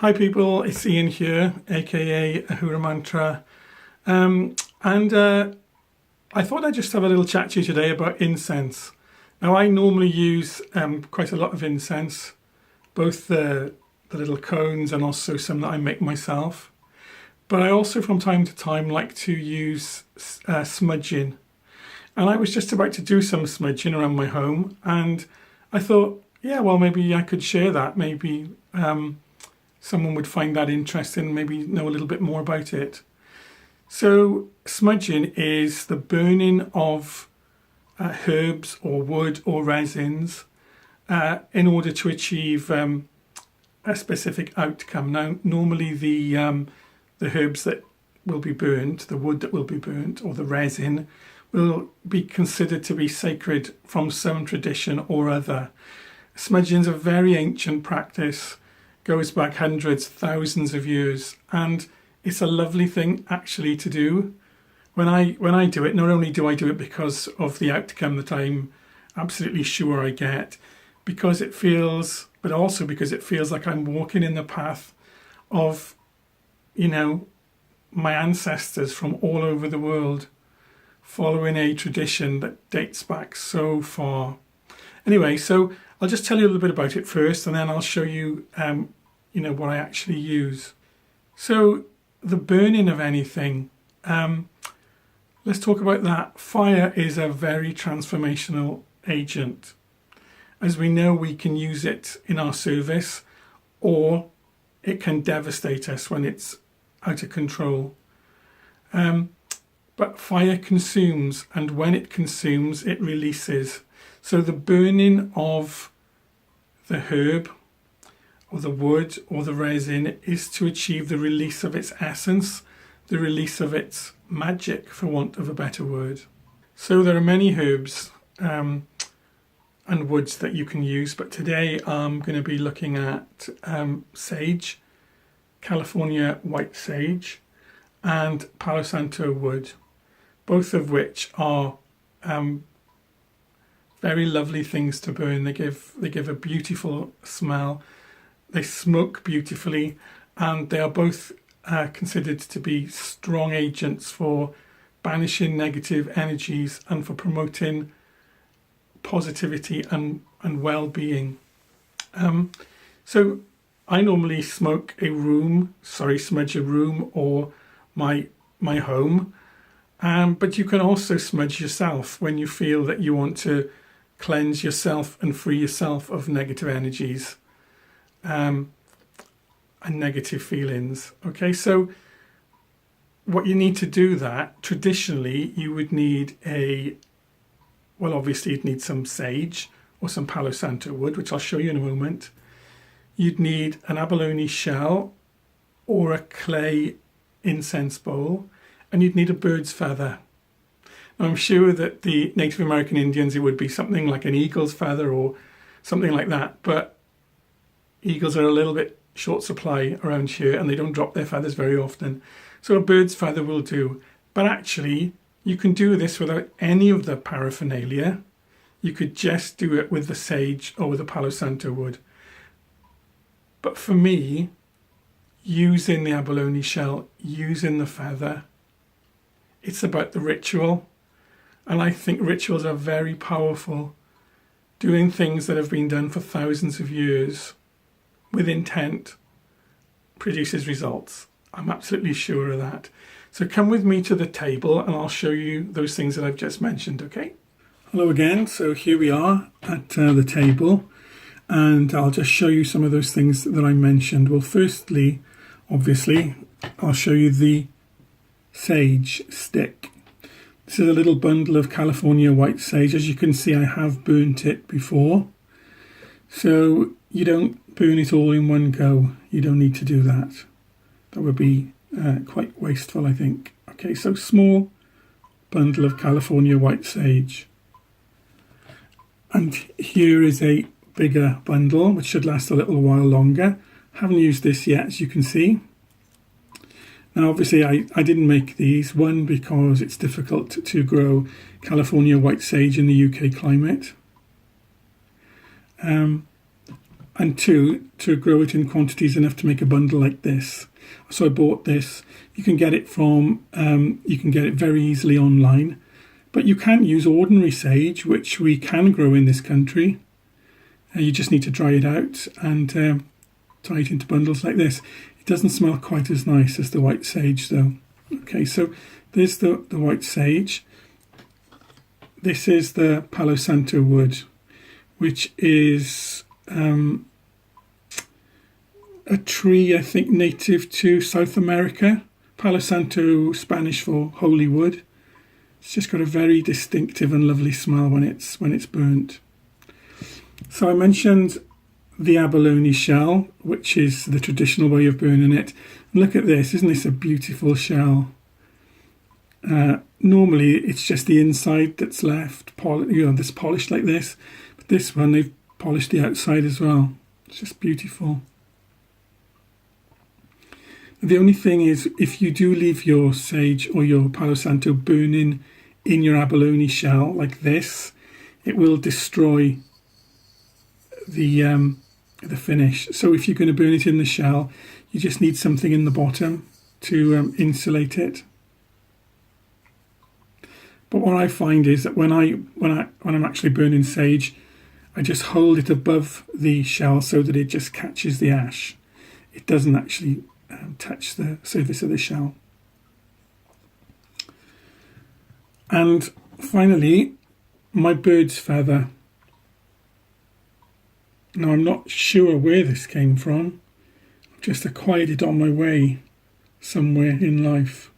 Hi people, it's Ian here, aka Ahura Mantra, and I thought I'd just have a little chat to you today about incense. Now I normally use quite a lot of incense, both the little cones and also some that I make myself. But I also from time to time like to use smudging. And I was just about to do some smudging around my home and I thought, yeah, well maybe I could share that, maybe someone would find that interesting, maybe know a little bit more about it. So smudging is the burning of herbs or wood or resins in order to achieve a specific outcome. Now, normally the herbs that will be burnt, the wood that will be burnt, or the resin will be considered to be sacred from some tradition or other. Smudging is a very ancient practice, goes back hundreds, thousands of years, and it's a lovely thing actually to do. When I do it, not only do I do it because of the outcome that I'm absolutely sure I get, because it feels, but also because it feels like I'm walking in the path of, you know, my ancestors from all over the world, following a tradition that dates back so far. Anyway, so I'll just tell you a little bit about it first, and then I'll show you, what I actually use. So the burning of anything, let's talk about that. Fire is a very transformational agent. As we know, we can use it in our service, or it can devastate us when it's out of control. But fire consumes, and when it consumes, it releases. So the burning of the herb or the wood or the resin is to achieve the release of its essence, the release of its magic, for want of a better word. So there are many herbs and woods that you can use, but today I'm going to be looking at sage, California white sage, and Palo Santo wood, both of which are very lovely things to burn. They give a beautiful smell. They smoke beautifully, and they are both considered to be strong agents for banishing negative energies and for promoting positivity and well-being. So I normally smudge a room or my home, but you can also smudge yourself when you feel that you want to cleanse yourself and free yourself of negative energies and negative feelings. Okay, so what you need to do that, traditionally you would need obviously you'd need some sage or some Palo Santo wood, which I'll show you in a moment. You'd need an abalone shell or a clay incense bowl, and you'd need a bird's feather. Now, I'm sure that the Native American Indians, it would be something like an eagle's feather or something like that, but eagles are a little bit short supply around here and they don't drop their feathers very often. So a bird's feather will do. But actually, you can do this without any of the paraphernalia. You could just do it with the sage or with the Palo Santo wood. But for me, using the abalone shell, using the feather, it's about the ritual. And I think rituals are very powerful. Doing things that have been done for thousands of years with intent produces results. I'm absolutely sure of that. So come with me to the table and I'll show you those things that I've just mentioned, okay? Hello again. So here we are at the table, and I'll just show you some of those things that I mentioned. Well, firstly, obviously, I'll show you the sage stick. This is a little bundle of California white sage. As you can see, I have burnt it before. So you don't burn it all in one go. You don't need to do that. That would be quite wasteful, I think. Okay, so small bundle of California white sage. And here is a bigger bundle, which should last a little while longer. Haven't used this yet, as you can see. Now, obviously, I didn't make these. One, because it's difficult to grow California white sage in the UK climate. and two, to grow it in quantities enough to make a bundle like this. So I bought this. You can get it very easily online, but you can use ordinary sage, which we can grow in this country. You just need to dry it out and tie it into bundles like this. It doesn't smell quite as nice as the white sage though. Okay, so there's the white sage. This is the Palo Santo wood, which is a tree, I think, native to South America. Palo Santo, Spanish for holy wood. It's just got a very distinctive and lovely smell when it's burnt. So I mentioned the abalone shell, which is the traditional way of burning it. And look at this, isn't this a beautiful shell? Normally it's just the inside that's left, that's polished like this. But this one, they've polished the outside as well. It's just beautiful. The only thing is, if you do leave your sage or your Palo Santo burning in your abalone shell like this, it will destroy the finish. So if you're going to burn it in the shell, you just need something in the bottom to insulate it. But what I find is that when I'm actually burning sage, I just hold it above the shell so that it just catches the ash. It doesn't actually touch the surface of the shell. And finally, my bird's feather. Now, I'm not sure where this came from. I've just acquired it on my way somewhere in life.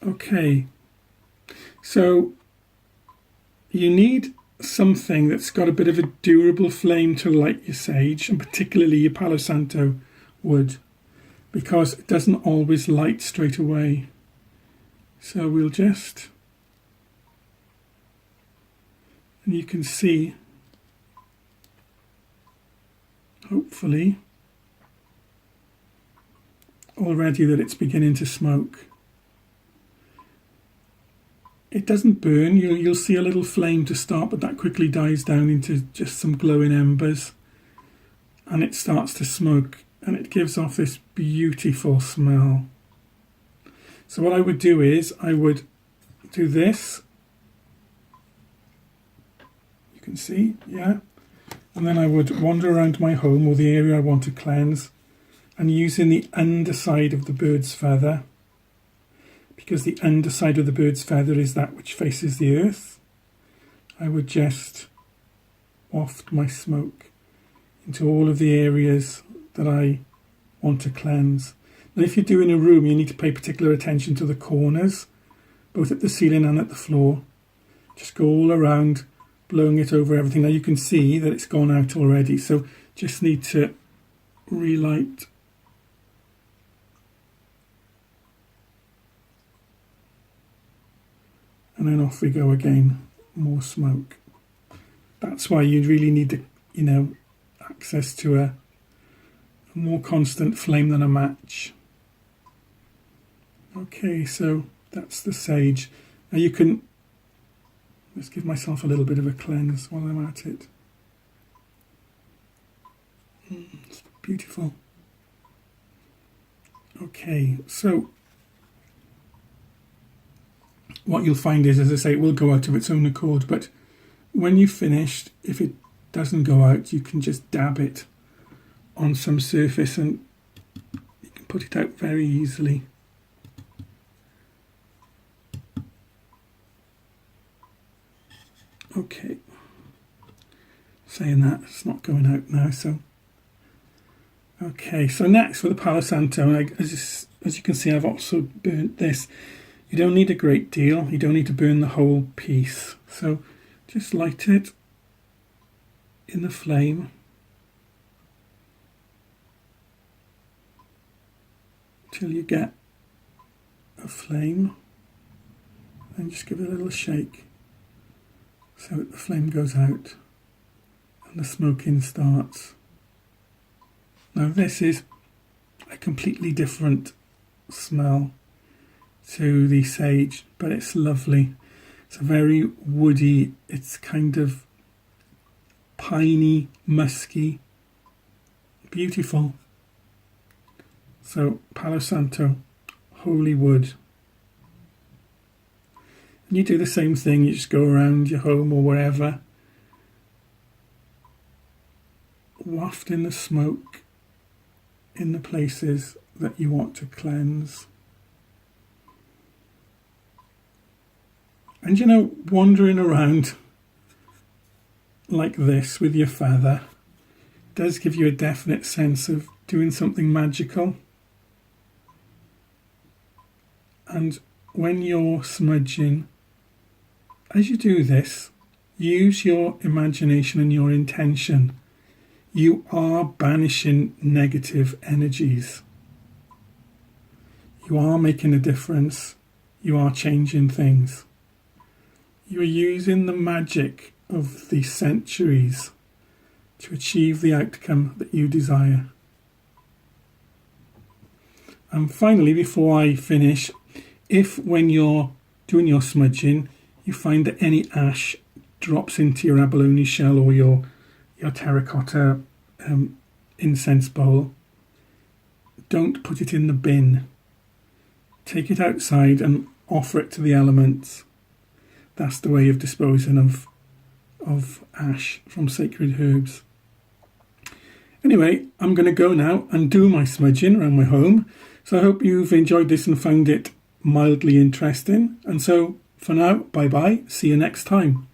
Okay, so you need something that's got a bit of a durable flame to light your sage, and particularly your Palo Santo wood, because it doesn't always light straight away. So we'll just, and you can see, hopefully, already that it's beginning to smoke. It doesn't burn, you'll see a little flame to start, but that quickly dies down into just some glowing embers, and it starts to smoke, and it gives off this beautiful smell. So what I would do is, I would do this, you can see, yeah, and then I would wander around my home or the area I want to cleanse, and using the underside of the bird's feather, because the underside of the bird's feather is that which faces the earth, I would just waft my smoke into all of the areas that I want to cleanse. Now, if you're doing a room, you need to pay particular attention to the corners, both at the ceiling and at the floor. Just go all around, blowing it over everything. Now you can see that it's gone out already, so just need to relight. And then off we go again, more smoke. That's why you really need access to a more constant flame than a match. Okay, so that's the sage. Now you can, let's give myself a little bit of a cleanse while I'm at it. It's beautiful. Okay, so what you'll find is, as I say, it will go out of its own accord, but when you've finished, if it doesn't go out, you can just dab it on some surface and you can put it out very easily. Okay, saying that, it's not going out now, so. Okay, so next for the Palo Santo, as you can see, I've also burnt this. You don't need a great deal, you don't need to burn the whole piece. So just light it in the flame till you get a flame, and just give it a little shake so that the flame goes out and the smoking starts. Now this is a completely different smell to the sage, but it's lovely. It's a very woody, it's kind of piney, musky, beautiful. So Palo Santo, holy wood. And you do the same thing, you just go around your home or wherever, wafting the smoke in the places that you want to cleanse. And you know, wandering around like this with your feather does give you a definite sense of doing something magical. And when you're smudging, as you do this, use your imagination and your intention. You are banishing negative energies. You are making a difference. You are changing things. You are using the magic of the centuries to achieve the outcome that you desire. And finally, before I finish, if when you're doing your smudging, you find that any ash drops into your abalone shell or your terracotta incense bowl, don't put it in the bin. Take it outside and offer it to the elements. That's the way of disposing of ash from sacred herbs. Anyway, I'm going to go now and do my smudging around my home. So I hope you've enjoyed this and found it mildly interesting. And so for now, bye bye. See you next time.